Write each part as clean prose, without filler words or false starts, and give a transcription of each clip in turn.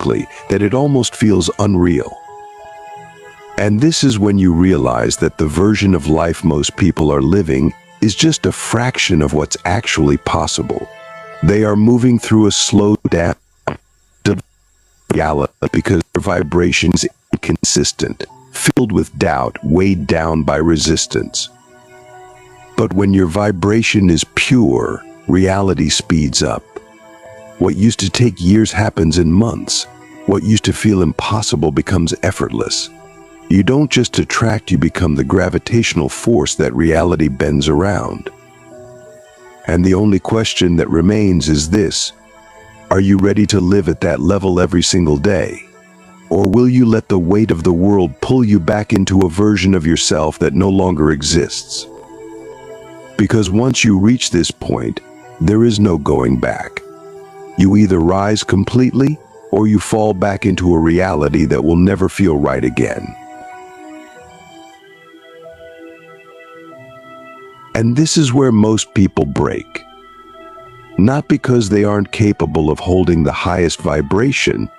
quickly that it almost feels unreal. And this is when you realize that the version of life most people are living is just a fraction of what's actually possible. They are moving through a slow down reality because their vibrations are inconsistent, filled with doubt, weighed down by resistance. But when your vibration is pure, reality speeds up. What used to take years happens in months. What used to feel impossible becomes effortless. You don't just attract, you become the gravitational force that reality bends around. And the only question that remains is this: are you ready to live at that level every single day? Or will you let the weight of the world pull you back into a version of yourself that no longer exists? Because once you reach this point, there is no going back. You either rise completely, or you fall back into a reality that will never feel right again. And this is where most people break. Not because they aren't capable of holding the highest vibration,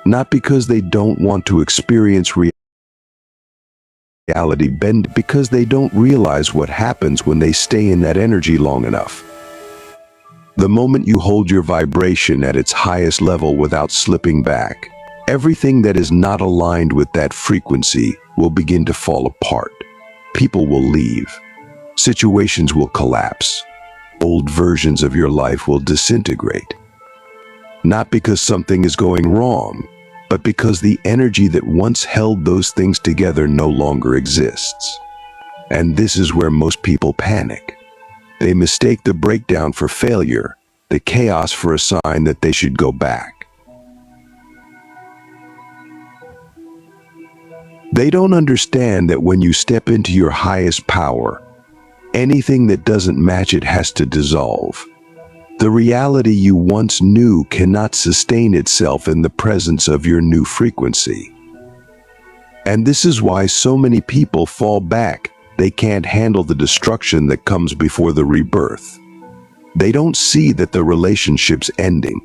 not because they don't want to experience reality bend, because they don't realize what happens when they stay in that energy long enough. The moment you hold your vibration at its highest level without slipping back, everything that is not aligned with that frequency will begin to fall apart. People will leave. Situations will collapse. Old versions of your life will disintegrate. Not because something is going wrong, but because the energy that once held those things together no longer exists. And this is where most people panic. They mistake the breakdown for failure, the chaos for a sign that they should go back. They don't understand that when you step into your highest power, anything that doesn't match it has to dissolve. The reality you once knew cannot sustain itself in the presence of your new frequency. And this is why so many people fall back. They can't handle the destruction that comes before the rebirth. They don't see that the relationship's ending,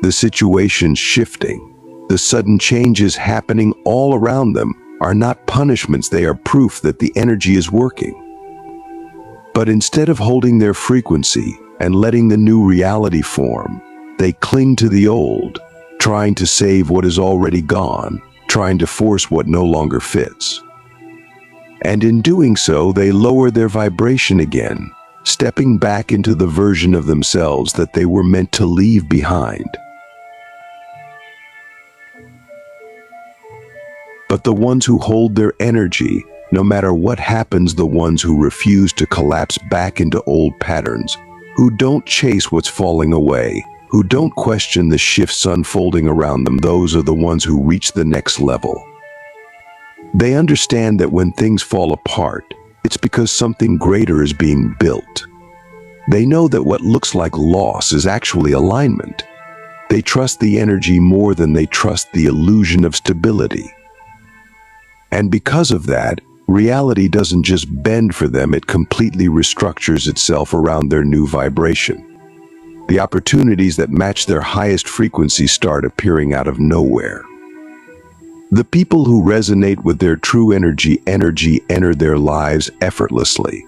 the situation shifting, the sudden changes happening all around them are not punishments, they are proof that the energy is working. But instead of holding their frequency and letting the new reality form, they cling to the old, trying to save what is already gone, trying to force what no longer fits. And in doing so, they lower their vibration again, stepping back into the version of themselves that they were meant to leave behind. But the ones who hold their energy, no matter what happens, the ones who refuse to collapse back into old patterns, who don't chase what's falling away, who don't question the shifts unfolding around them, those are the ones who reach the next level. They understand that when things fall apart, it's because something greater is being built. They know that what looks like loss is actually alignment. They trust the energy more than they trust the illusion of stability. And because of that, reality doesn't just bend for them, it completely restructures itself around their new vibration. The opportunities that match their highest frequency start appearing out of nowhere. The people who resonate with their true energy enter their lives effortlessly.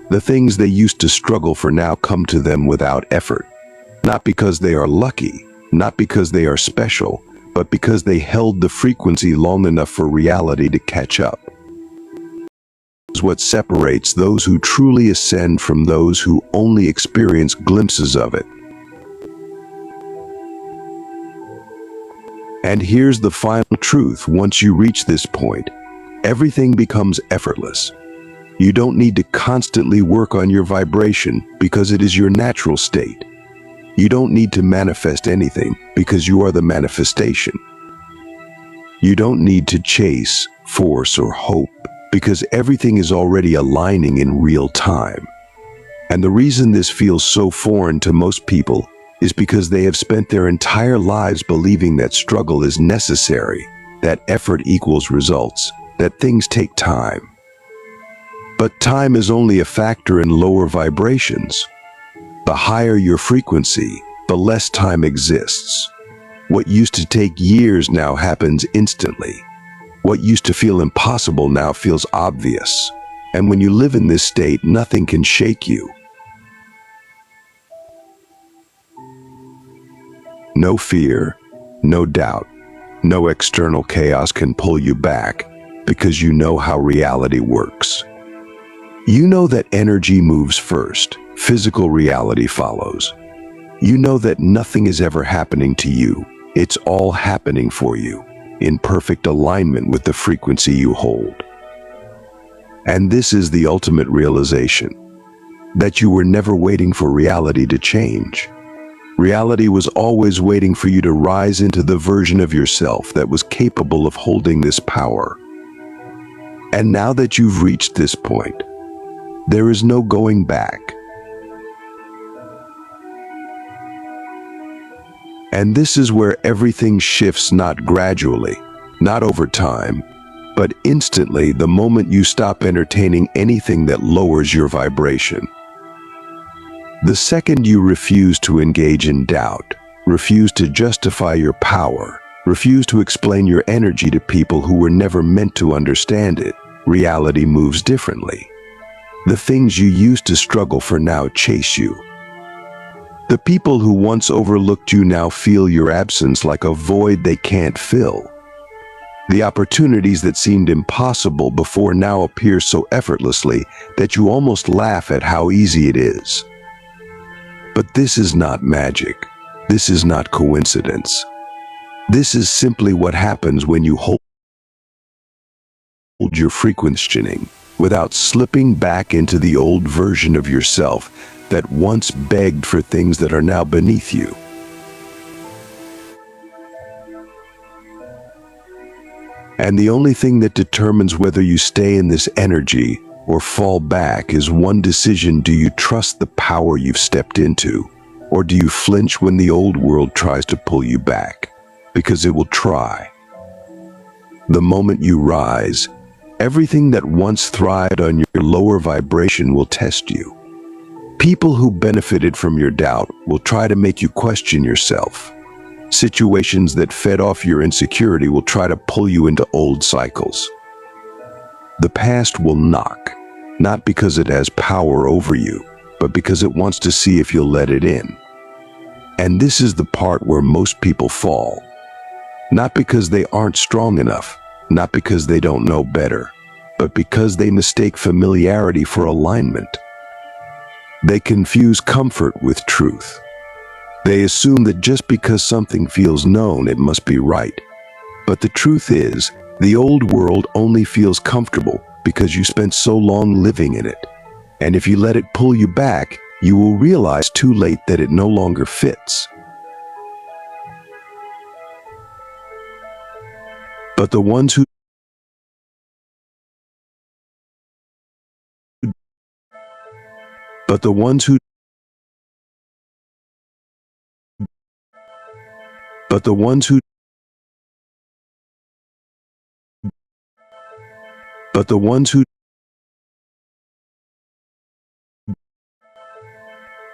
The things they used to struggle for now come to them without effort. Not because they are lucky, not because they are special, but because they held the frequency long enough for reality to catch up. This is what separates those who truly ascend from those who only experience glimpses of it. And here's the final truth: once you reach this point, everything becomes effortless. You don't need to constantly work on your vibration because it is your natural state. You don't need to manifest anything because you are the manifestation. You don't need to chase, force, or hope because everything is already aligning in real time. And the reason this feels so foreign to most people is because they have spent their entire lives believing that struggle is necessary, that effort equals results, that things take time. But time is only a factor in lower vibrations. The higher your frequency, the less time exists. What used to take years now happens instantly. What used to feel impossible now feels obvious. And when you live in this state, nothing can shake you. No fear, no doubt, no external chaos can pull you back because you know how reality works. You know that energy moves first, physical reality follows. You know that nothing is ever happening to you. It's all happening for you, in perfect alignment with the frequency you hold. And this is the ultimate realization, that you were never waiting for reality to change. Reality was always waiting for you to rise into the version of yourself that was capable of holding this power. And now that you've reached this point, there is no going back. And this is where everything shifts, not gradually, not over time, but instantly the moment you stop entertaining anything that lowers your vibration. The second you refuse to engage in doubt, refuse to justify your power, refuse to explain your energy to people who were never meant to understand it, reality moves differently. The things you used to struggle for now chase you. The people who once overlooked you now feel your absence like a void they can't fill. The opportunities that seemed impossible before now appear so effortlessly that you almost laugh at how easy it is. But this is not magic. This is not coincidence. This is simply what happens when you hold your frequency without slipping back into the old version of yourself that once begged for things that are now beneath you. And the only thing that determines whether you stay in this energy or fall back is one decision: do you trust the power you've stepped into, or do you flinch when the old world tries to pull you back? Because it will try. The moment you rise, everything that once thrived on your lower vibration will test you. People who benefited from your doubt will try to make you question yourself. Situations that fed off your insecurity will try to pull you into old cycles. The past will knock, not because it has power over you, but because it wants to see if you'll let it in. And this is the part where most people fall. Not because they aren't strong enough, not because they don't know better, but because they mistake familiarity for alignment. They confuse comfort with truth. They assume that just because something feels known, it must be right. But the truth is, the old world only feels comfortable because you spent so long living in it. And if you let it pull you back, you will realize too late that it no longer fits. But the ones who But the ones who But the ones who But the ones who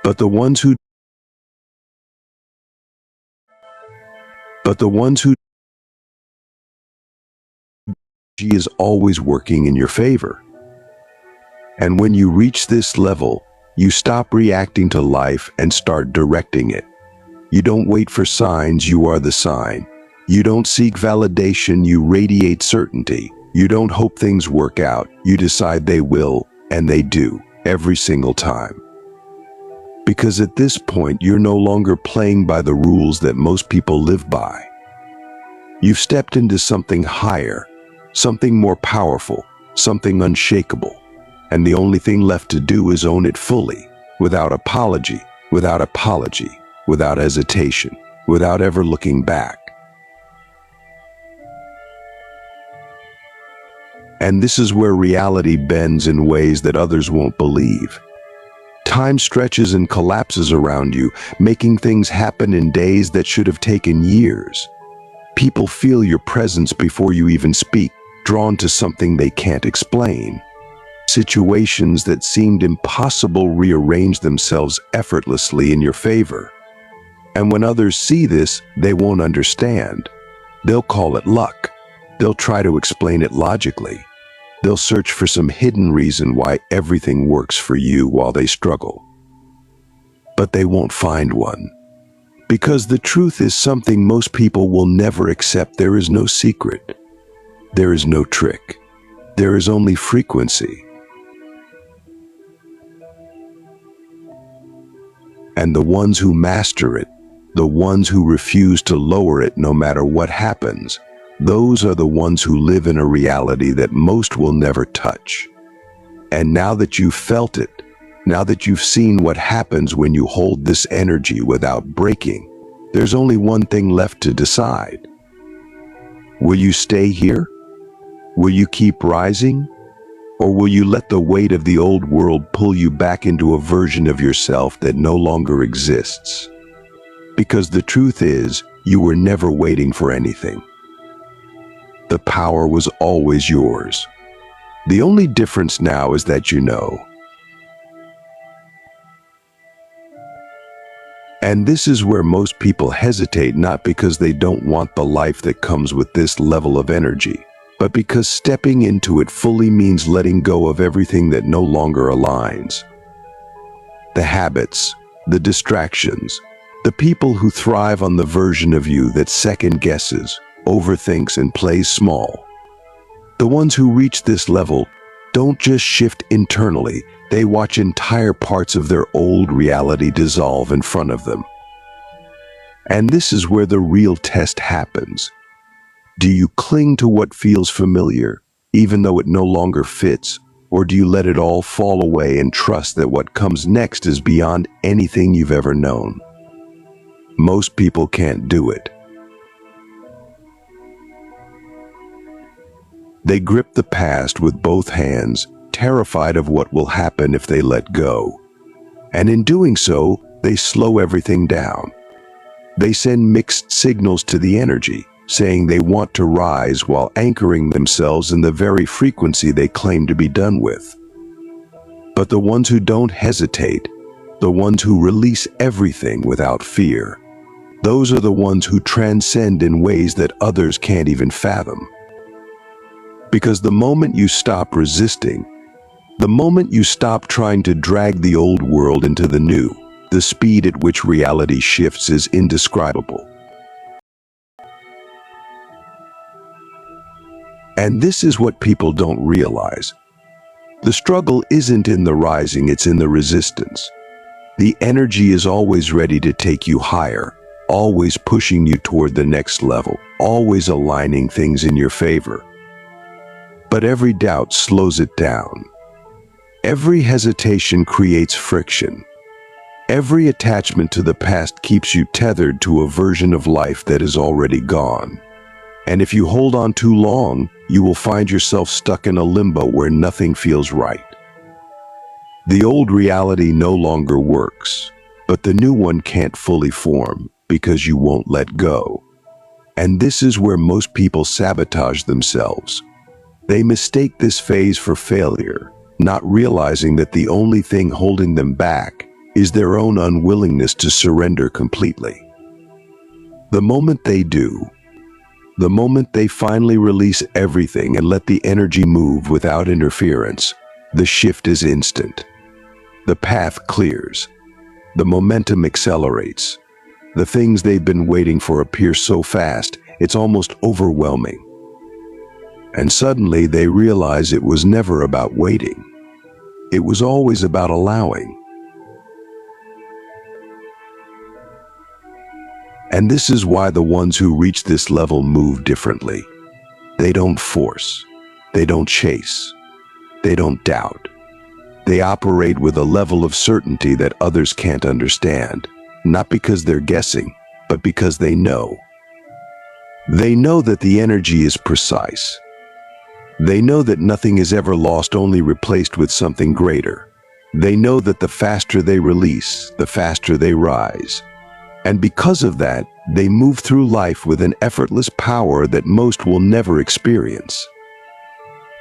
But the ones who But the ones who She is always working in your favor. And when you reach this level, you stop reacting to life and start directing it. You don't wait for signs, you are the sign. You don't seek validation, you radiate certainty. You don't hope things work out, you decide they will, and they do, every single time. Because at this point, you're no longer playing by the rules that most people live by. You've stepped into something higher, something more powerful, something unshakable. And the only thing left to do is own it fully, without apology, without hesitation, without ever looking back. And this is where reality bends in ways that others won't believe. Time stretches and collapses around you, making things happen in days that should have taken years. People feel your presence before you even speak, drawn to something they can't explain. Situations that seemed impossible rearrange themselves effortlessly in your favor. And when others see this, they won't understand. They'll call it luck. They'll try to explain it logically. They'll search for some hidden reason why everything works for you while they struggle. But they won't find one. Because the truth is something most people will never accept. There is no secret. There is no trick. There is only frequency. And the ones who master it, the ones who refuse to lower it no matter what happens, those are the ones who live in a reality that most will never touch. And now that you've felt it, now that you've seen what happens when you hold this energy without breaking, there's only one thing left to decide. Will you stay here? Will you keep rising? Or will you let the weight of the old world pull you back into a version of yourself that no longer exists? Because the truth is, you were never waiting for anything. The power was always yours. The only difference now is that you know. And this is where most people hesitate, not because they don't want the life that comes with this level of energy, but because stepping into it fully means letting go of everything that no longer aligns. The habits, the distractions, the people who thrive on the version of you that second guesses, overthinks, and plays small. The ones who reach this level don't just shift internally, they watch entire parts of their old reality dissolve in front of them. And this is where the real test happens. Do you cling to what feels familiar, even though it no longer fits, or do you let it all fall away and trust that what comes next is beyond anything you've ever known? Most people can't do it. They grip the past with both hands, terrified of what will happen if they let go. And in doing so, they slow everything down. They send mixed signals to the energy, saying they want to rise while anchoring themselves in the very frequency they claim to be done with. But the ones who don't hesitate, the ones who release everything without fear, those are the ones who transcend in ways that others can't even fathom. Because the moment you stop resisting, the moment you stop trying to drag the old world into the new, the speed at which reality shifts is indescribable. And this is what people don't realize. The struggle isn't in the rising, it's in the resistance. The energy is always ready to take you higher, always pushing you toward the next level, always aligning things in your favor. But every doubt slows it down. Every hesitation creates friction. Every attachment to the past keeps you tethered to a version of life that is already gone. And if you hold on too long, you will find yourself stuck in a limbo where nothing feels right. The old reality no longer works, but the new one can't fully form because you won't let go. And this is where most people sabotage themselves. They mistake this phase for failure, not realizing that the only thing holding them back is their own unwillingness to surrender completely. The moment they do, the moment they finally release everything and let the energy move without interference, the shift is instant. The path clears. The momentum accelerates. The things they've been waiting for appear so fast, it's almost overwhelming. And suddenly they realize it was never about waiting. It was always about allowing. And this is why the ones who reach this level move differently. They don't force. They don't chase. They don't doubt. They operate with a level of certainty that others can't understand, not because they're guessing, but because they know. They know that the energy is precise. They know that nothing is ever lost, only replaced with something greater. They know that the faster they release, the faster they rise. And because of that, they move through life with an effortless power that most will never experience.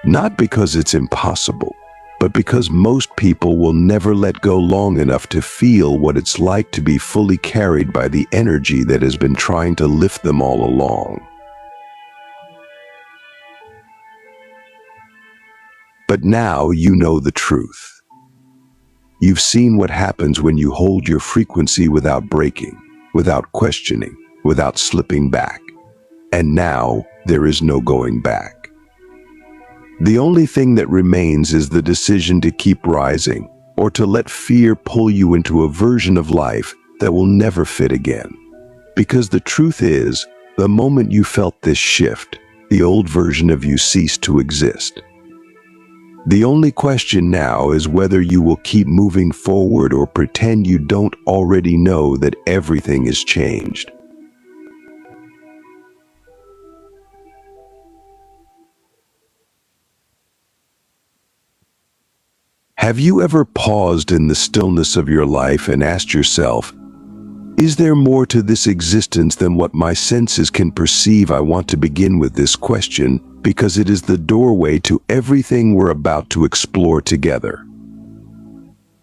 Not because it's impossible, but because most people will never let go long enough to feel what it's like to be fully carried by the energy that has been trying to lift them all along. But now you know the truth. You've seen what happens when you hold your frequency without breaking, without questioning, without slipping back. And now there is no going back. The only thing that remains is the decision to keep rising, or to let fear pull you into a version of life that will never fit again. Because the truth is, the moment you felt this shift, the old version of you ceased to exist. The only question now is whether you will keep moving forward or pretend you don't already know that everything has changed. Have you ever paused in the stillness of your life and asked yourself, is there more to this existence than what my senses can perceive? I want to begin with this question because it is the doorway to everything we're about to explore together.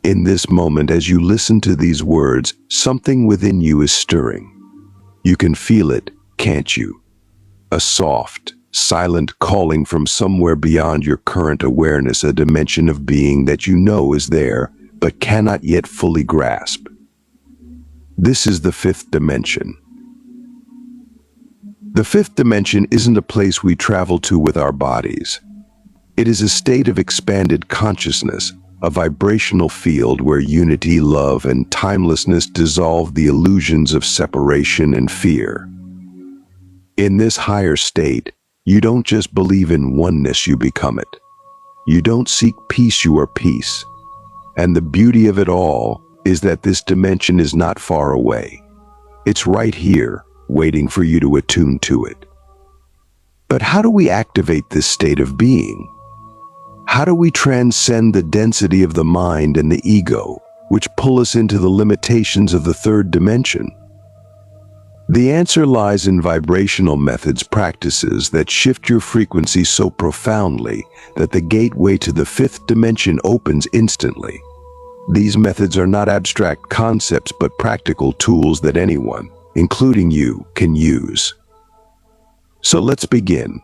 In this moment, as you listen to these words, something within you is stirring. You can feel it, can't you? A soft, silent calling from somewhere beyond your current awareness, a dimension of being that you know is there, but cannot yet fully grasp. This is the fifth dimension. The fifth dimension isn't a place we travel to with our bodies. It is a state of expanded consciousness, a vibrational field where unity, love, and timelessness dissolve the illusions of separation and fear. In this higher state, you don't just believe in oneness, you become it. You don't seek peace, you are peace. And the beauty of it all is that this dimension is not far away. It's right here, waiting for you to attune to it. But how do we activate this state of being? How do we transcend the density of the mind and the ego, which pull us into the limitations of the third dimension? The answer lies in vibrational methods, practices that shift your frequency so profoundly that the gateway to the fifth dimension opens instantly. These methods are not abstract concepts but practical tools that anyone, including you, can use. So let's begin.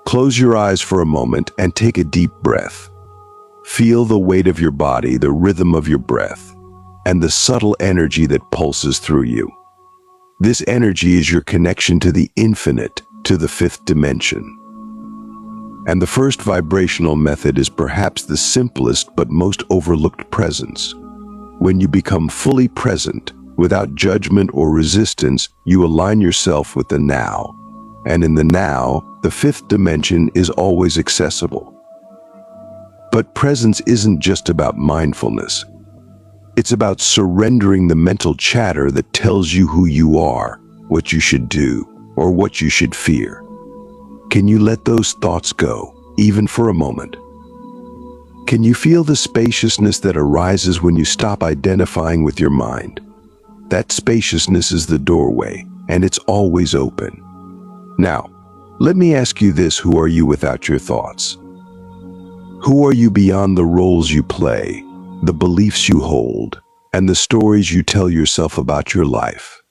Close your eyes for a moment and take a deep breath. Feel the weight of your body, the rhythm of your breath, and the subtle energy that pulses through you. This energy is your connection to the infinite, to the fifth dimension. And the first vibrational method is perhaps the simplest but most overlooked: presence. When you become fully present, without judgment or resistance, you align yourself with the now. And in the now, the fifth dimension is always accessible. But presence isn't just about mindfulness. It's about surrendering the mental chatter that tells you who you are, what you should do, or what you should fear. Can you let those thoughts go, even for a moment? Can you feel the spaciousness that arises when you stop identifying with your mind? That spaciousness is the doorway, and it's always open. Now, let me ask you this: who are you without your thoughts? Who are you beyond the roles you play, the beliefs you hold, and the stories you tell yourself about your life?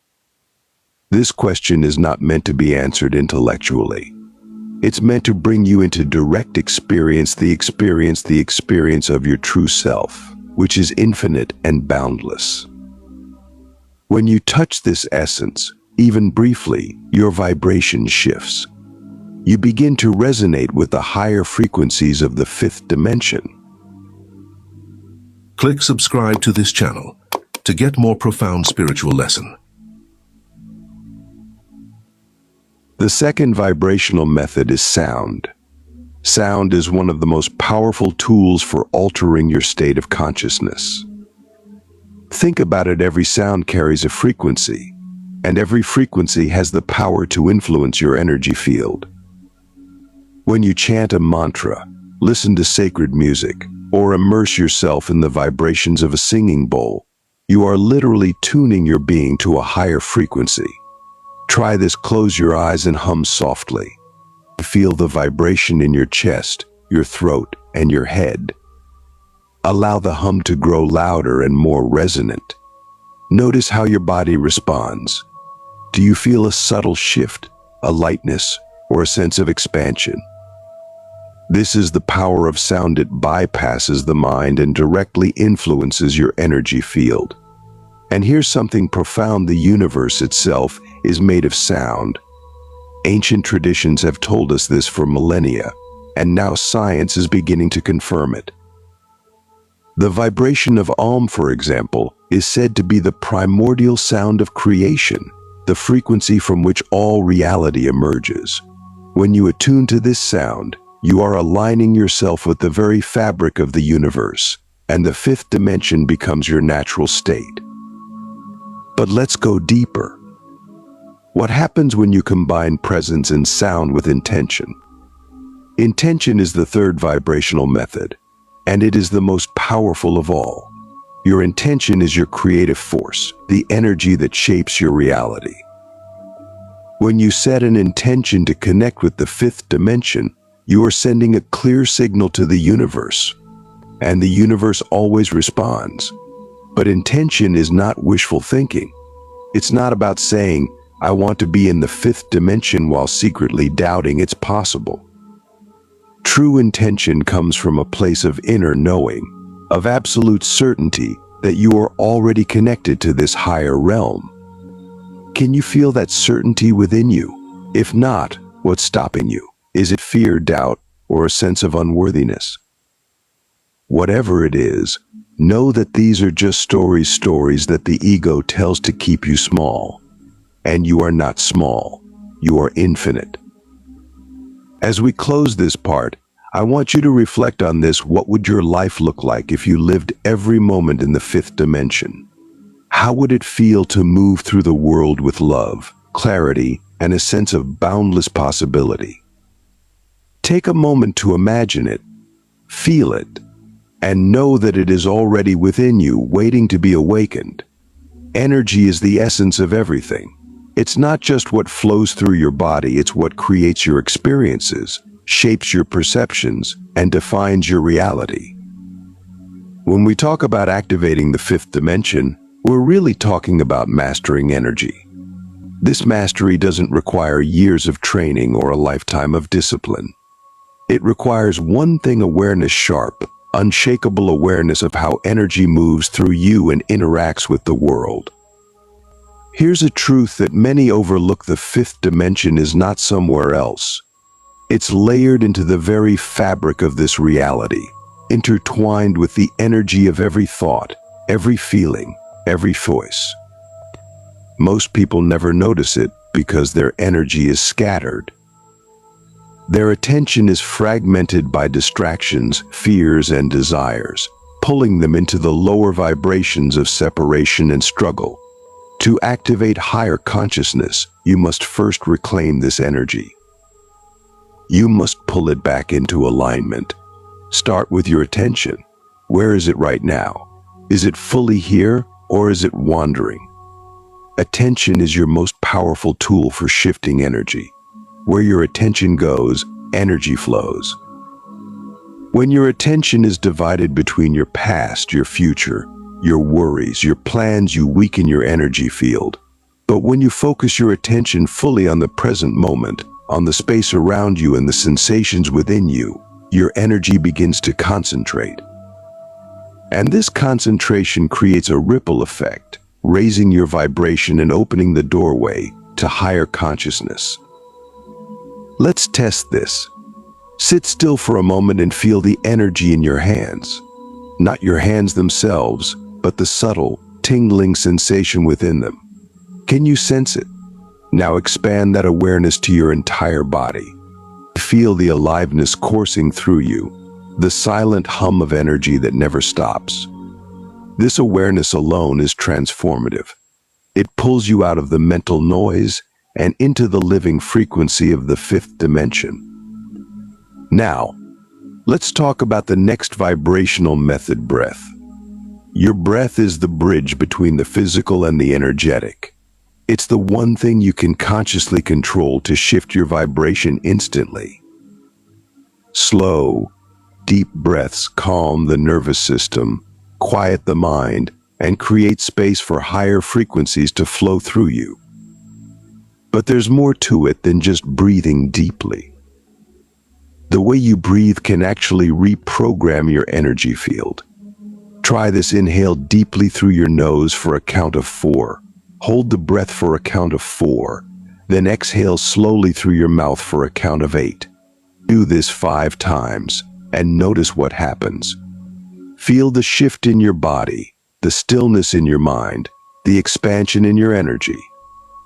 This question is not meant to be answered intellectually. It's meant to bring you into direct experience, the experience of your true self, which is infinite and boundless. When you touch this essence, even briefly, your vibration shifts. You begin to resonate with the higher frequencies of the fifth dimension. Click subscribe to this channel to get more profound spiritual lesson. The second vibrational method is sound. Sound is one of the most powerful tools for altering your state of consciousness. Think about it: every sound carries a frequency, and every frequency has the power to influence your energy field. When you chant a mantra, listen to sacred music, or immerse yourself in the vibrations of a singing bowl, you are literally tuning your being to a higher frequency. Try this: close your eyes and hum softly. Feel the vibration in your chest, your throat, and your head. Allow the hum to grow louder and more resonant. Notice how your body responds. Do you feel a subtle shift, a lightness, or a sense of expansion? This is the power of sound. It bypasses the mind and directly influences your energy field. And here's something profound: the universe itself is made of sound. Ancient traditions have told us this for millennia, and now science is beginning to confirm it. The vibration of Om, for example, is said to be the primordial sound of creation, the frequency from which all reality emerges. When you attune to this sound, you are aligning yourself with the very fabric of the universe, and the fifth dimension becomes your natural state. But let's go deeper. What happens when you combine presence and sound with intention? Intention is the third vibrational method, and it is the most powerful of all. Your intention is your creative force, the energy that shapes your reality. When you set an intention to connect with the fifth dimension, you are sending a clear signal to the universe, and the universe always responds. But intention is not wishful thinking. It's not about saying, "I want to be in the fifth dimension," while secretly doubting it's possible. True intention comes from a place of inner knowing, of absolute certainty that you are already connected to this higher realm. Can you feel that certainty within you? If not, what's stopping you? Is it fear, doubt, or a sense of unworthiness? Whatever it is, know that these are just stories that the ego tells to keep you small. And you are not small. You are infinite. As we close this part, I want you to reflect on this. What would your life look like if you lived every moment in the fifth dimension? How would it feel to move through the world with love, clarity, and a sense of boundless possibility? Take a moment to imagine it, feel it, and know that it is already within you, waiting to be awakened. Energy is the essence of everything. It's not just what flows through your body, it's what creates your experiences, shapes your perceptions, and defines your reality. When we talk about activating the fifth dimension, we're really talking about mastering energy. This mastery doesn't require years of training or a lifetime of discipline. It requires one thing: awareness, sharp, unshakable awareness of how energy moves through you and interacts with the world. Here's a truth that many overlook: the fifth dimension is not somewhere else. It's layered into the very fabric of this reality, intertwined with the energy of every thought, every feeling, every voice. Most people never notice it because their energy is scattered. Their attention is fragmented by distractions, fears, and desires, pulling them into the lower vibrations of separation and struggle. To activate higher consciousness, you must first reclaim this energy. You must pull it back into alignment. Start with your attention. Where is it right now? Is it fully here, or is it wandering? Attention is your most powerful tool for shifting energy. Where your attention goes, energy flows. When your attention is divided between your past, your future, your worries, your plans, you weaken your energy field. But when you focus your attention fully on the present moment, on the space around you and the sensations within you, your energy begins to concentrate. And this concentration creates a ripple effect, raising your vibration and opening the doorway to higher consciousness. Let's test this. Sit still for a moment and feel the energy in your hands. Not your hands themselves, but the subtle, tingling sensation within them. Can you sense it? Now expand that awareness to your entire body. Feel the aliveness coursing through you, the silent hum of energy that never stops. This awareness alone is transformative. It pulls you out of the mental noise and into the living frequency of the fifth dimension. Now, let's talk about the next vibrational method: breath. Your breath is the bridge between the physical and the energetic. It's the one thing you can consciously control to shift your vibration instantly. Slow, deep breaths calm the nervous system, quiet the mind, and create space for higher frequencies to flow through you. But there's more to it than just breathing deeply. The way you breathe can actually reprogram your energy field. Try this: inhale deeply through your nose for a count of 4. Hold the breath for a count of 4. Then exhale slowly through your mouth for a count of 8. Do this 5 times and notice what happens. Feel the shift in your body, the stillness in your mind, the expansion in your energy.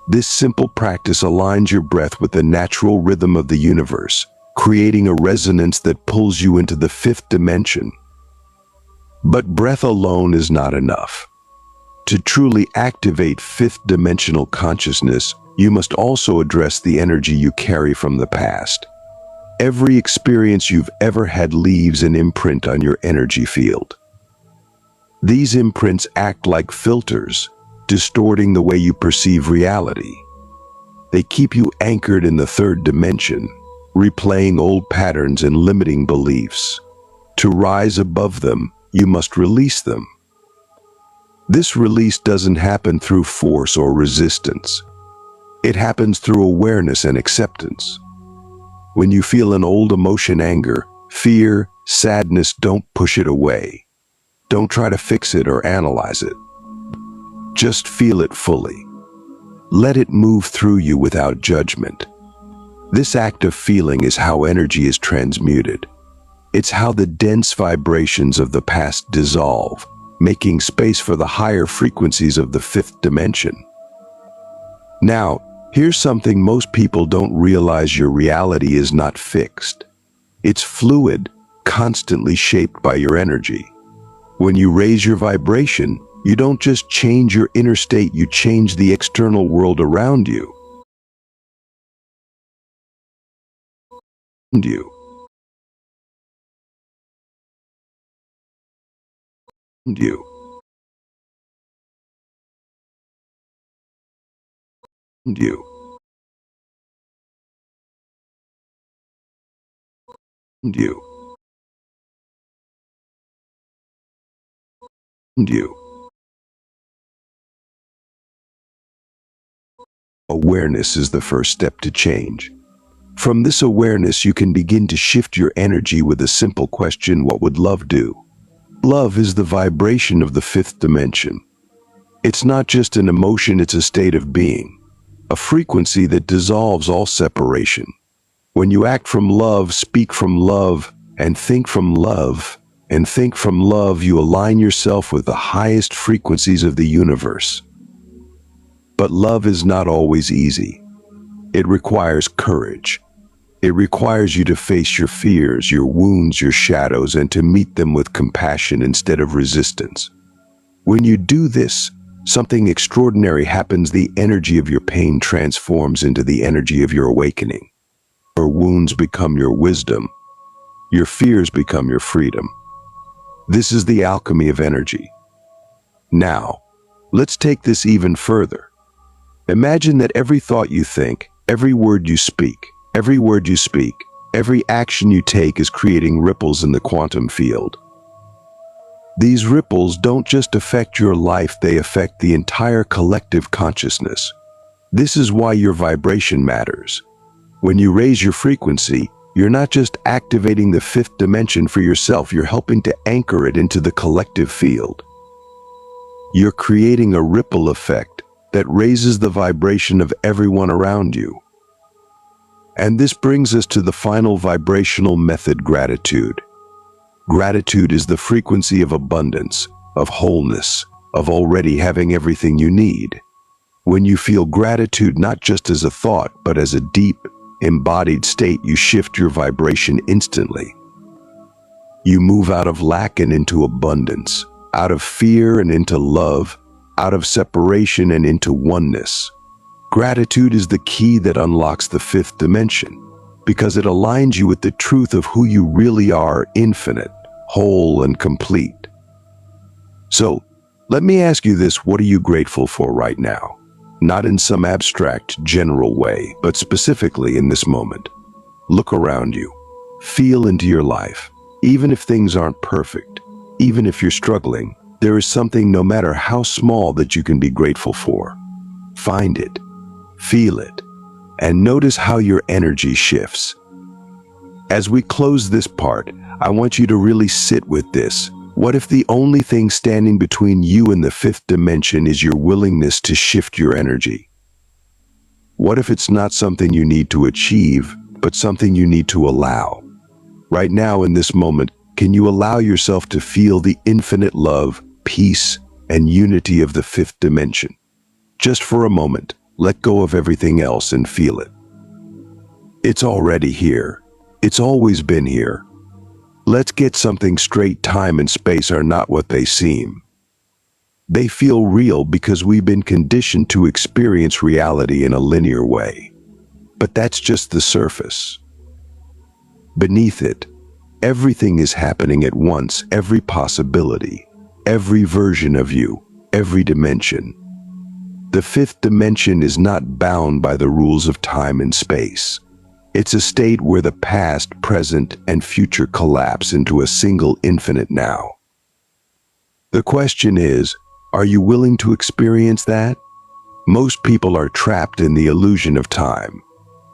This simple practice aligns your breath with the natural rhythm of the universe, creating a resonance that pulls you into the 5th dimension. But breath alone is not enough. To truly activate 5th dimensional consciousness, you must also address the energy you carry from the past. Every experience you've ever had leaves an imprint on your energy field. These imprints act like filters, distorting the way you perceive reality. They keep you anchored in the 3rd dimension, replaying old patterns and limiting beliefs. To rise above them, you must release them. This release doesn't happen through force or resistance. It happens through awareness and acceptance. When you feel an old emotion, anger, fear, sadness, don't push it away. Don't try to fix it or analyze it. Just feel it fully. Let it move through you without judgment. This act of feeling is how energy is transmuted. It's how the dense vibrations of the past dissolve, making space for the higher frequencies of the 5th dimension. Now, here's something most people don't realize: your reality is not fixed. It's fluid, constantly shaped by your energy. When you raise your vibration, you don't just change your inner state, you change the external world around you. You. You. You. You. You. Awareness is the first step to change. From this awareness, you can begin to shift your energy with a simple question: what would love do? Love is the vibration of the 5th dimension. It's not just an emotion, it's a state of being, a frequency that dissolves all separation. When you act from love, speak from love, and think from love, you align yourself with the highest frequencies of the universe. But love is not always easy. It requires courage. It requires you to face your fears, your wounds, your shadows, and to meet them with compassion instead of resistance. When you do this, something extraordinary happens. The energy of your pain transforms into the energy of your awakening. Your wounds become your wisdom. Your fears become your freedom. This is the alchemy of energy. Now, let's take this even further. Imagine that every thought you think, every word you speak, every action you take is creating ripples in the quantum field. These ripples don't just affect your life, they affect the entire collective consciousness. This is why your vibration matters. When you raise your frequency, you're not just activating the 5th dimension for yourself, you're helping to anchor it into the collective field. You're creating a ripple effect that raises the vibration of everyone around you. And this brings us to the final vibrational method: gratitude. Gratitude is the frequency of abundance, of wholeness, of already having everything you need. When you feel gratitude not just as a thought, but as a deep, embodied state, you shift your vibration instantly. You move out of lack and into abundance, out of fear and into love, out of separation and into oneness. Gratitude is the key that unlocks the 5th dimension, because it aligns you with the truth of who you really are: infinite, whole, and complete. So, let me ask you this: what are you grateful for right now? Not in some abstract, general way, but specifically in this moment. Look around you. Feel into your life. Even if things aren't perfect, even if you're struggling, there is something, no matter how small, that you can be grateful for. Find it, feel it, and notice how your energy shifts. As we close this part, I want you to really sit with this. What if the only thing standing between you and the fifth dimension is your willingness to shift your energy? What if it's not something you need to achieve, but something you need to allow? Right now, in this moment, can you allow yourself to feel the infinite love, peace, and unity of the fifth dimension? Just for a moment, let go of everything else and feel it. It's already here. It's always been here. Let's get something straight. Time and space are not what they seem. They feel real because we've been conditioned to experience reality in a linear way. But that's just the surface. Beneath it, everything is happening at once, every possibility, every version of you, every dimension. The fifth dimension is not bound by the rules of time and space. It's a state where the past, present, and future collapse into a single infinite now. The question is, are you willing to experience that? Most people are trapped in the illusion of time.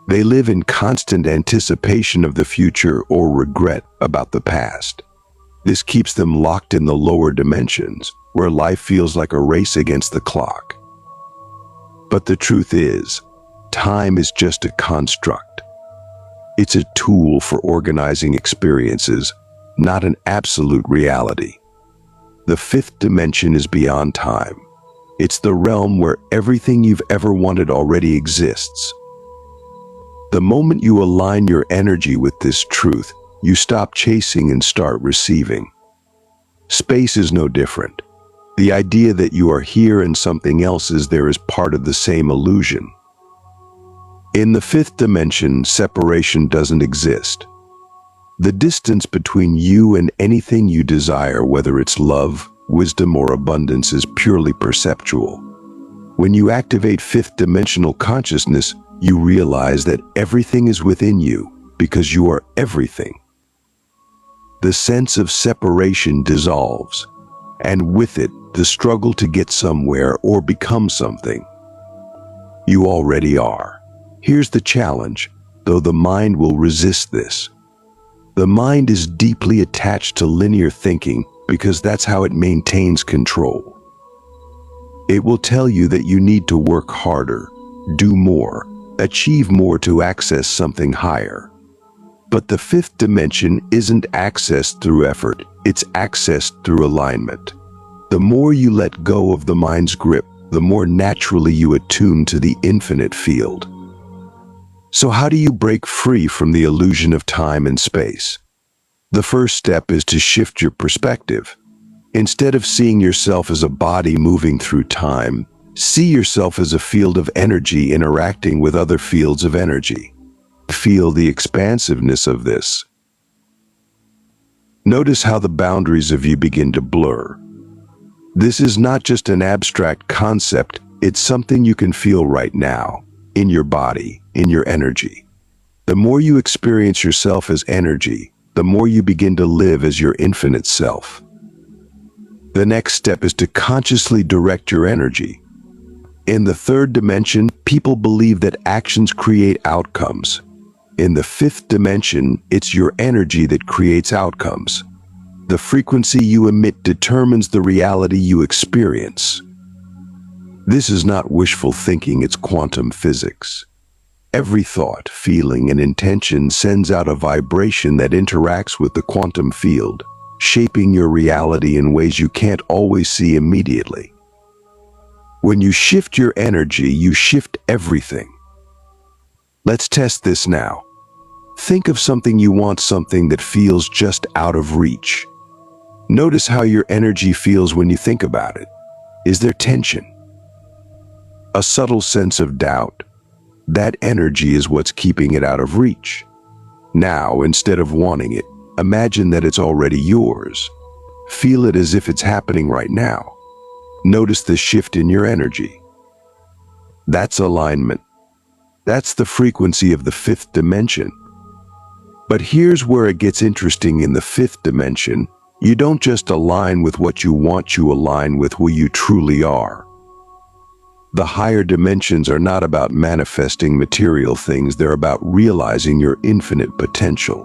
They live in constant anticipation of the future or regret about the past. This keeps them locked in the lower dimensions, where life feels like a race against the clock. But the truth is, time is just a construct. It's a tool for organizing experiences, not an absolute reality. The fifth dimension is beyond time. It's the realm where everything you've ever wanted already exists. The moment you align your energy with this truth, you stop chasing and start receiving. Space is no different. The idea that you are here and something else is there is part of the same illusion. In the fifth dimension, separation doesn't exist. The distance between you and anything you desire, whether it's love, wisdom, or abundance, is purely perceptual. When you activate fifth dimensional consciousness, you realize that everything is within you because you are everything. The sense of separation dissolves, and with it, the struggle to get somewhere or become something. You already are. Here's the challenge, though the mind will resist this. The mind is deeply attached to linear thinking because that's how it maintains control. It will tell you that you need to work harder, do more, achieve more to access something higher. But the fifth dimension isn't accessed through effort, it's accessed through alignment. The more you let go of the mind's grip, the more naturally you attune to the infinite field. So how do you break free from the illusion of time and space? The first step is to shift your perspective. Instead of seeing yourself as a body moving through time, see yourself as a field of energy interacting with other fields of energy. Feel the expansiveness of this. Notice how the boundaries of you begin to blur. This is not just an abstract concept, it's something you can feel right now, in your body, in your energy. The more you experience yourself as energy, the more you begin to live as your infinite self. The next step is to consciously direct your energy. In the third dimension, people believe that actions create outcomes. In the fifth dimension, it's your energy that creates outcomes. The frequency you emit determines the reality you experience. This is not wishful thinking, it's quantum physics. Every thought, feeling, and intention sends out a vibration that interacts with the quantum field, shaping your reality in ways you can't always see immediately. When you shift your energy, you shift everything. Let's test this now. Think of something you want, something that feels just out of reach. Notice how your energy feels when you think about it. Is there tension? A subtle sense of doubt? That energy is what's keeping it out of reach. Now, instead of wanting it, imagine that it's already yours. Feel it as if it's happening right now. Notice the shift in your energy. That's alignment. That's the frequency of the fifth dimension. But here's where it gets interesting in the fifth dimension. You don't just align with what you want, you align with who you truly are. The higher dimensions are not about manifesting material things, they're about realizing your infinite potential.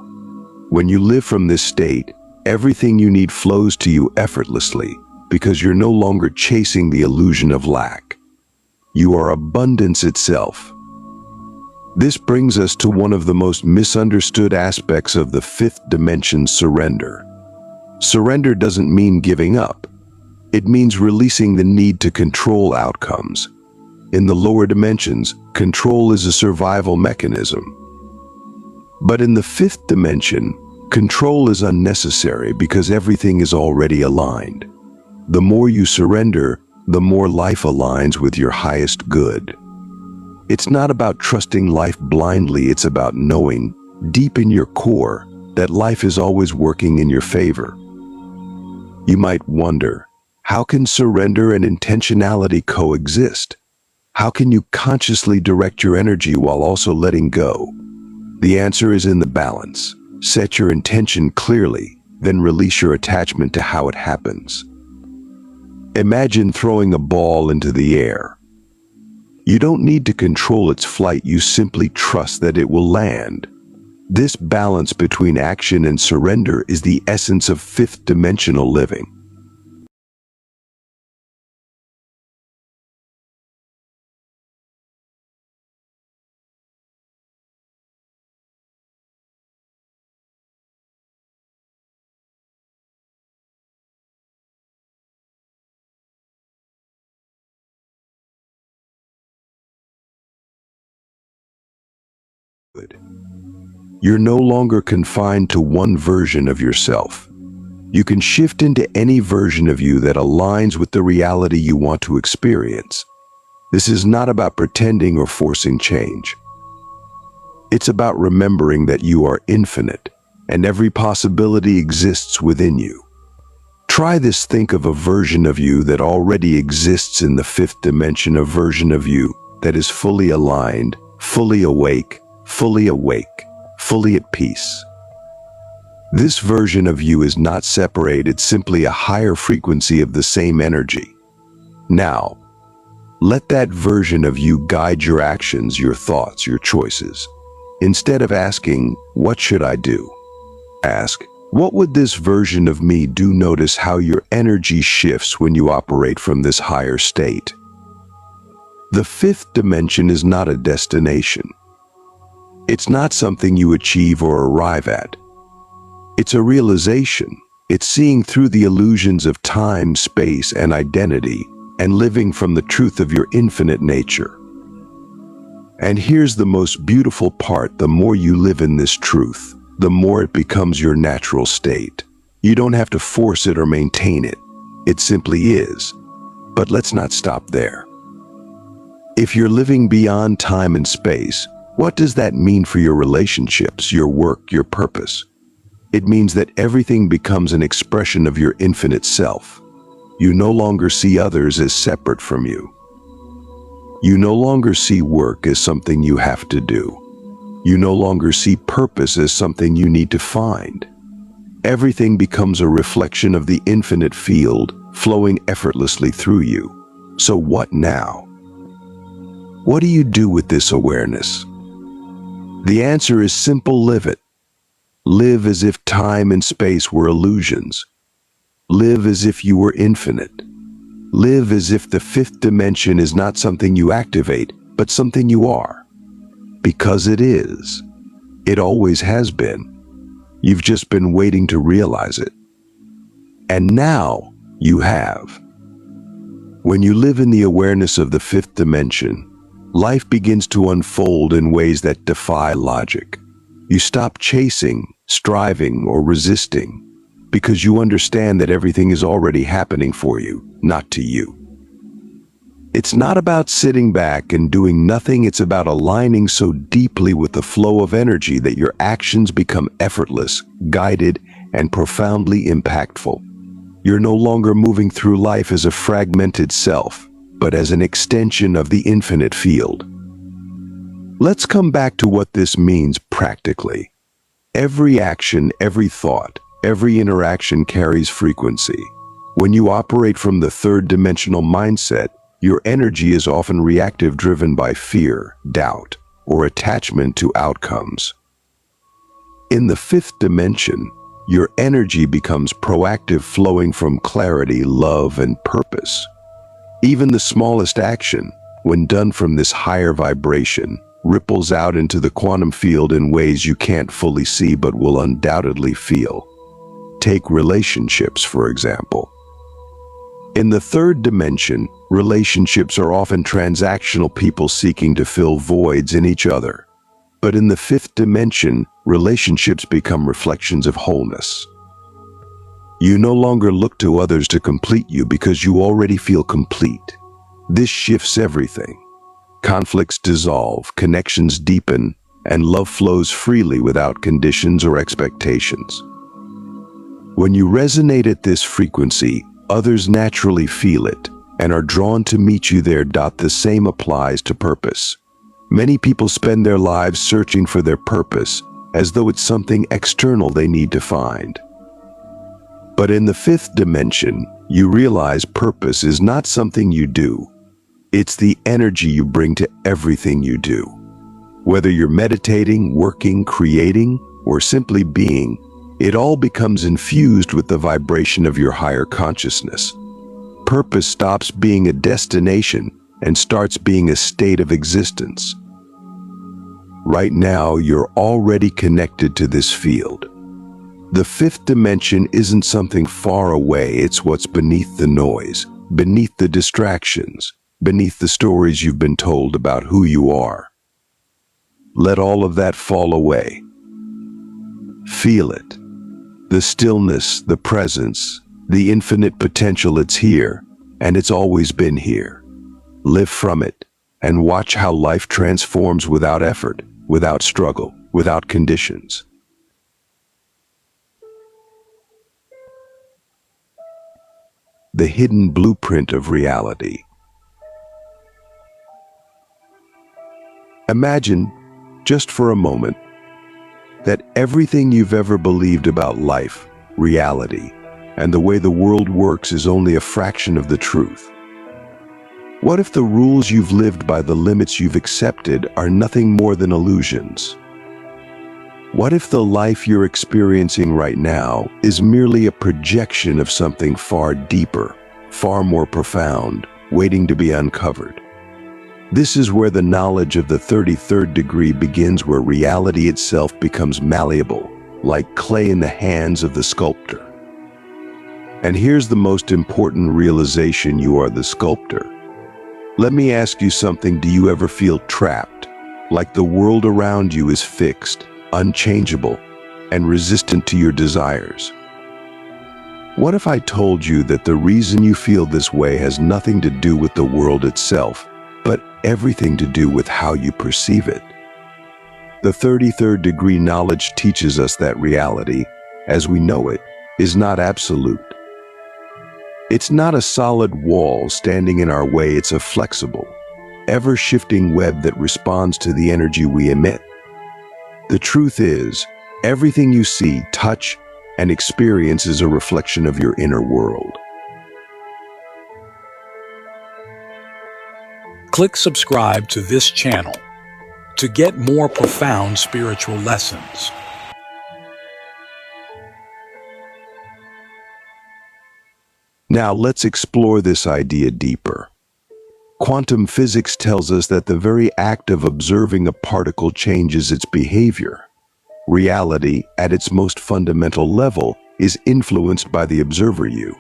When you live from this state, everything you need flows to you effortlessly because you're no longer chasing the illusion of lack. You are abundance itself. This brings us to one of the most misunderstood aspects of the fifth dimension: surrender. Surrender doesn't mean giving up. It means releasing the need to control outcomes. In the lower dimensions, control is a survival mechanism. But in the fifth dimension, control is unnecessary because everything is already aligned. The more you surrender, the more life aligns with your highest good. It's not about trusting life blindly, it's about knowing, deep in your core, that life is always working in your favor. You might wonder, how can surrender and intentionality coexist? How can you consciously direct your energy while also letting go? The answer is in the balance. Set your intention clearly, then release your attachment to how it happens. Imagine throwing a ball into the air. You don't need to control its flight, you simply trust that it will land. This balance between action and surrender is the essence of fifth dimensional living. You're no longer confined to one version of yourself. You can shift into any version of you that aligns with the reality you want to experience. This is not about pretending or forcing change. It's about remembering that you are infinite and every possibility exists within you. Try this. Think of a version of you that already exists in the fifth dimension, a version of you that is fully aligned, fully awake, fully at peace. This version of you is not separate, it's simply a higher frequency of the same energy. Now, let that version of you guide your actions, your thoughts, your choices. Instead of asking, "What should I do?" ask, "What would this version of me do?" Notice how your energy shifts when you operate from this higher state. The fifth dimension is not a destination. It's not something you achieve or arrive at. It's a realization. It's seeing through the illusions of time, space, and identity, and living from the truth of your infinite nature. And here's the most beautiful part: the more you live in this truth, the more it becomes your natural state. You don't have to force it or maintain it. It simply is. But let's not stop there. If you're living beyond time and space, what does that mean for your relationships, your work, your purpose? It means that everything becomes an expression of your infinite self. You no longer see others as separate from you. You no longer see work as something you have to do. You no longer see purpose as something you need to find. Everything becomes a reflection of the infinite field flowing effortlessly through you. So what now? What do you do with this awareness? The answer is simple: live it. Live as if time and space were illusions. Live as if you were infinite. Live as if the fifth dimension is not something you activate, but something you are. Because it is. It always has been. You've just been waiting to realize it. And now you have. When you live in the awareness of the fifth dimension, life begins to unfold in ways that defy logic. You stop chasing, striving, or resisting, because you understand that everything is already happening for you, not to you. It's not about sitting back and doing nothing, it's about aligning so deeply with the flow of energy that your actions become effortless, guided, and profoundly impactful. You're no longer moving through life as a fragmented self, but as an extension of the infinite field. Let's come back to what this means practically. Every action, every thought, every interaction carries frequency. When you operate from the third-dimensional mindset, your energy is often reactive, driven by fear, doubt, or attachment to outcomes. In the fifth dimension, your energy becomes proactive, flowing from clarity, love, and purpose. Even the smallest action, when done from this higher vibration, ripples out into the quantum field in ways you can't fully see but will undoubtedly feel. Take relationships, for example. In the third dimension, relationships are often transactional, people seeking to fill voids in each other. But in the fifth dimension, relationships become reflections of wholeness. You no longer look to others to complete you because you already feel complete. This shifts everything. Conflicts dissolve, connections deepen, and love flows freely without conditions or expectations. When you resonate at this frequency, others naturally feel it and are drawn to meet you there. The same applies to purpose. Many people spend their lives searching for their purpose, as though it's something external they need to find. But in the fifth dimension, you realize purpose is not something you do. It's the energy you bring to everything you do. Whether you're meditating, working, creating, or simply being, it all becomes infused with the vibration of your higher consciousness. Purpose stops being a destination and starts being a state of existence. Right now, you're already connected to this field. The fifth dimension isn't something far away, it's what's beneath the noise, beneath the distractions, beneath the stories you've been told about who you are. Let all of that fall away. Feel it. The stillness, the presence, the infinite potential, it's here, and it's always been here. Live from it, and watch how life transforms without effort, without struggle, without conditions. The hidden blueprint of reality. Imagine, just for a moment, that everything you've ever believed about life, reality, and the way the world works is only a fraction of the truth. What if the rules you've lived by, the limits you've accepted, are nothing more than illusions? What if the life you're experiencing right now is merely a projection of something far deeper, far more profound, waiting to be uncovered? This is where the knowledge of the 33rd degree begins, where reality itself becomes malleable, like clay in the hands of the sculptor. And here's the most important realization: you are the sculptor. Let me ask you something. Do you ever feel trapped, like the world around you is fixed, unchangeable, and resistant to your desires? What if I told you that the reason you feel this way has nothing to do with the world itself, but everything to do with how you perceive it? The 33rd degree knowledge teaches us that reality, as we know it, is not absolute. It's not a solid wall standing in our way, it's a flexible, ever-shifting web that responds to the energy we emit. The truth is, everything you see, touch, and experience is a reflection of your inner world. Click subscribe to this channel to get more profound spiritual lessons. Now let's explore this idea deeper. Quantum physics tells us that the very act of observing a particle changes its behavior. Reality, at its most fundamental level, is influenced by the observer you.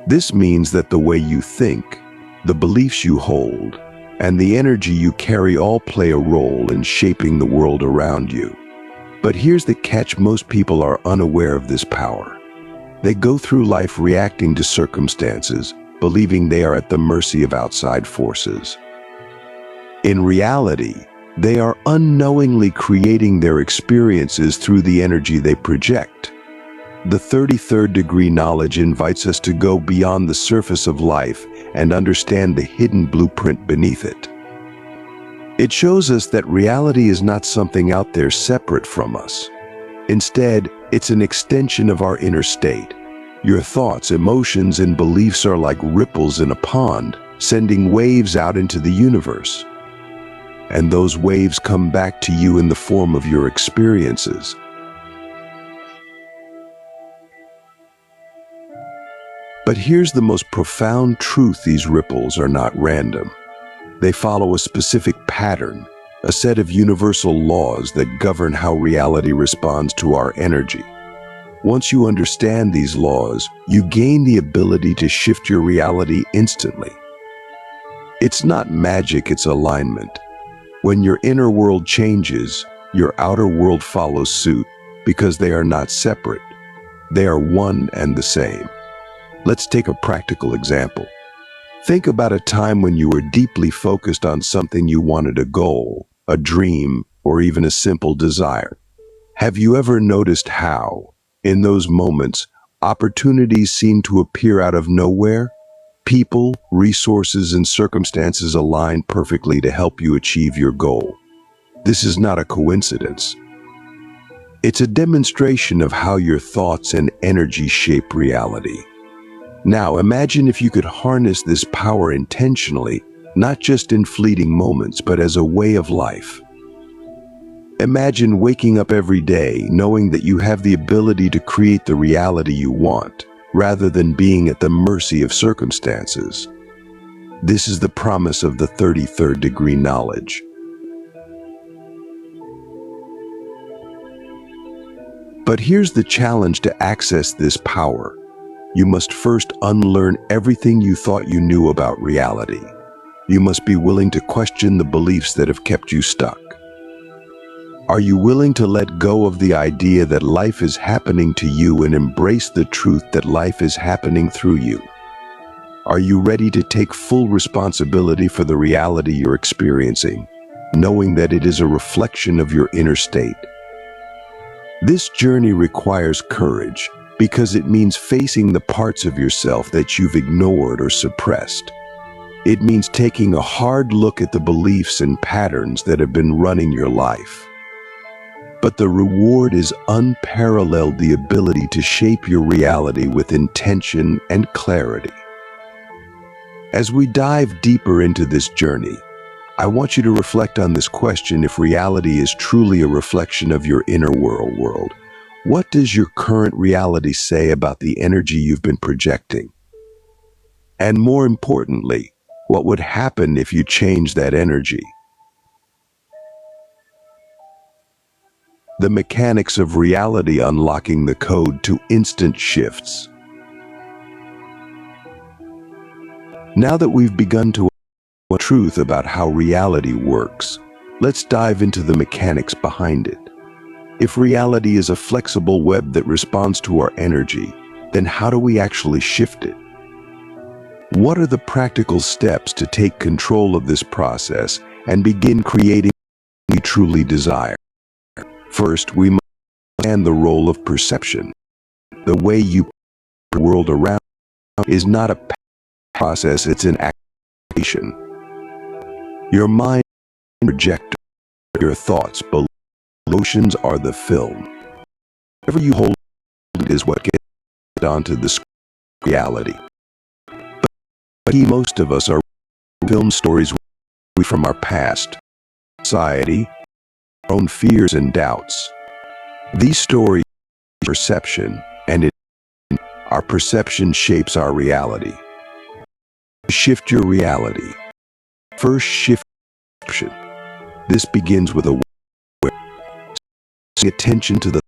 This means that the way you think, the beliefs you hold, and the energy you carry all play a role in shaping the world around you. But here's the catch: most people are unaware of this power. They go through life reacting to circumstances, believing they are at the mercy of outside forces. In reality, they are unknowingly creating their experiences through the energy they project. The 33rd degree knowledge invites us to go beyond the surface of life and understand the hidden blueprint beneath it. It shows us that reality is not something out there separate from us. Instead, it's an extension of our inner state. Your thoughts, emotions, and beliefs are like ripples in a pond, sending waves out into the universe. And those waves come back to you in the form of your experiences. But here's the most profound truth: these ripples are not random. They follow a specific pattern, a set of universal laws that govern how reality responds to our energy. Once you understand these laws, you gain the ability to shift your reality instantly. It's not magic, it's alignment. When your inner world changes, your outer world follows suit, because they are not separate. They are one and the same. Let's take a practical example. Think about a time when you were deeply focused on something you wanted: a goal, a dream, or even a simple desire. Have you ever noticed how, in those moments, opportunities seem to appear out of nowhere? People, resources, and circumstances align perfectly to help you achieve your goal. This is not a coincidence. It's a demonstration of how your thoughts and energy shape reality. Now, imagine if you could harness this power intentionally, not just in fleeting moments, but as a way of life. Imagine waking up every day knowing that you have the ability to create the reality you want, rather than being at the mercy of circumstances. This is the promise of the 33rd degree knowledge. But here's the challenge: to access this power, you must first unlearn everything you thought you knew about reality. You must be willing to question the beliefs that have kept you stuck. Are you willing to let go of the idea that life is happening to you and embrace the truth that life is happening through you? Are you ready to take full responsibility for the reality you're experiencing, knowing that it is a reflection of your inner state? This journey requires courage, because it means facing the parts of yourself that you've ignored or suppressed. It means taking a hard look at the beliefs and patterns that have been running your life. But the reward is unparalleled: the ability to shape your reality with intention and clarity. As we dive deeper into this journey, I want you to reflect on this question: if reality is truly a reflection of your inner world, what does your current reality say about the energy you've been projecting? And more importantly, what would happen if you changed that energy? The mechanics of reality: unlocking the code to instant shifts. Now that we've begun to understand the truth about how reality works, let's dive into the mechanics behind it. If reality is a flexible web that responds to our energy, then how do we actually shift it? What are the practical steps to take control of this process and begin creating what we truly desire? First, we must understand the role of perception. The way you perceive the world around you is not a process, it's an activation. Your mind is a projector. Your thoughts, beliefs, emotions are the film. Whatever you hold is what gets onto the screen of reality. But most of us are film stories from our past, society, our own fears and doubts. These stories are perception, and our perception shapes our reality. Shift your reality. First, shift perception. This begins with awareness. Pay attention to the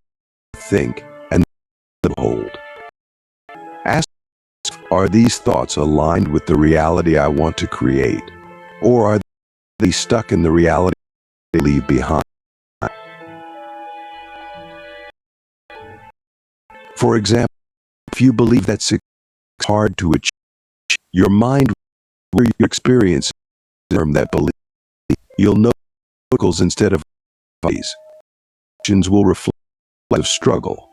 think and the behold. Ask, are these thoughts aligned with the reality I want to create? Or are they stuck in the reality they leave behind? For example, if you believe that success is hard to achieve, your mind will experience that belief. You'll know struggles instead of these. Actions will reflect of struggle.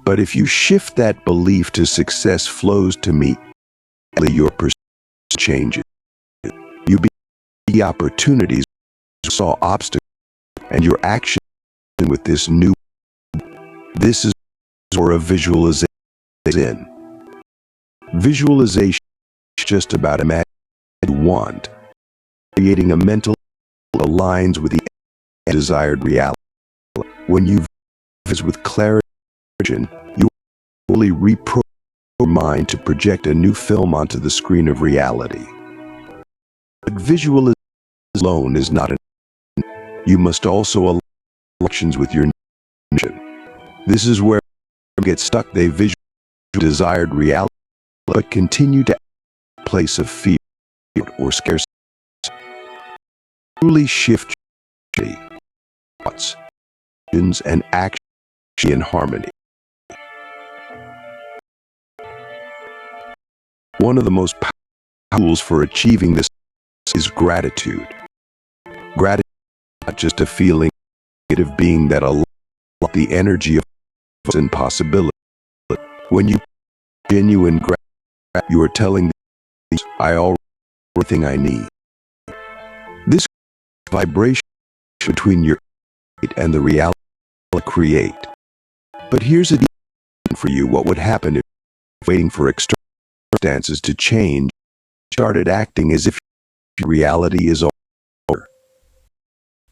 But if you shift that belief to success flows to meet, your perception changes. You the opportunities, saw obstacles, and your action with this new. This is where a visualization is in. Visualization is just about imagining what you want, creating a mental aligns with the desired reality. When you visualize with clarity, you fully reprogram your mind to project a new film onto the screen of reality. But visualization alone is not enough. You must also align actions with your vision. This is where you get stuck. They visualize desired reality, but continue to act in a place of fear or scarcity. Truly shift your thoughts, actions, and action in harmony. One of the most powerful tools for achieving this is gratitude. Gratitude is not just a feeling, negative being that allows the energy of impossibility. When you genuine gratitude, you are telling the I already have everything I need. This vibration between your and the reality will create. But here's a deep question for you. What would happen if, waiting for external circumstances to change, started acting as if your reality is over?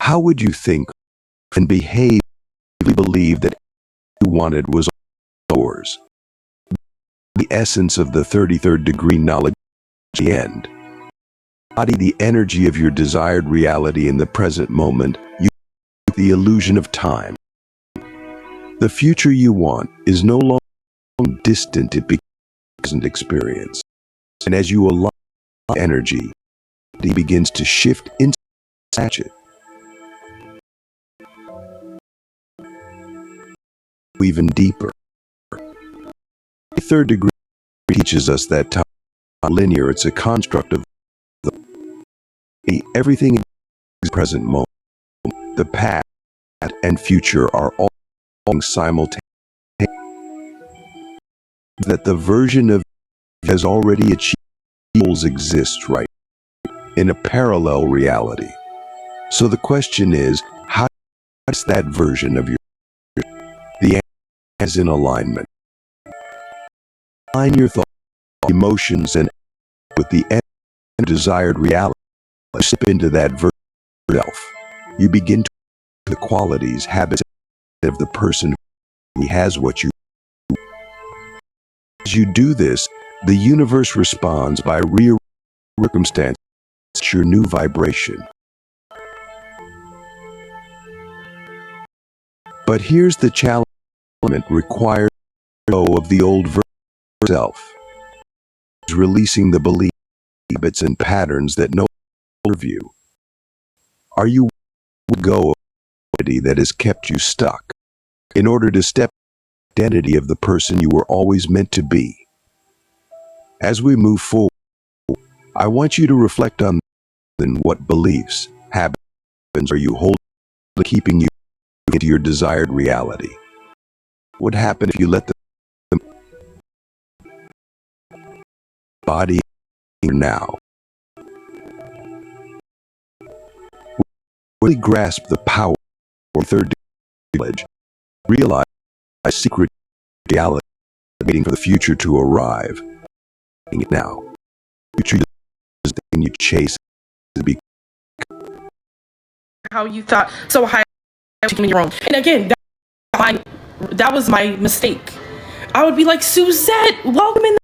How would you think and behave if you believed that what you wanted was yours? The essence of the 33rd degree knowledge is the end. Body the energy of your desired reality in the present moment. You the illusion of time. The future you want is no longer distant, it becomes a present experience. And as you align energy, it begins to shift into it. Even deeper. The third degree teaches us that time is not linear, it's a construct of everything in the present moment. The past and future are all simultaneous. That the version of has already achieved goals exists right in a parallel reality. So the question is, how does that version of your the answer is in alignment. Align your thoughts, emotions, and with the desired reality. Step into that version of yourself. You begin to the qualities, habits of the person who has what you do. As you do this, the universe responds by rearranging circumstances to your new vibration. But here's the challenge: required to let go of the old version of yourself. Releasing the beliefs, habits, and patterns that no longer serve you. Are you willing to go of the identity that has kept you stuck in order to step into the identity of the person you were always meant to be? As we move forward, I want you to reflect on what beliefs, habits are you holding, keeping you into your desired reality. What would happen if you let them body now? Really grasp the power of third knowledge. Realize a secret reality waiting for the future to arrive. It now. Future is the thing you chase to be. How you thought so high, taking your own. And again, that was my mistake. I would be like, Suzette, welcome in.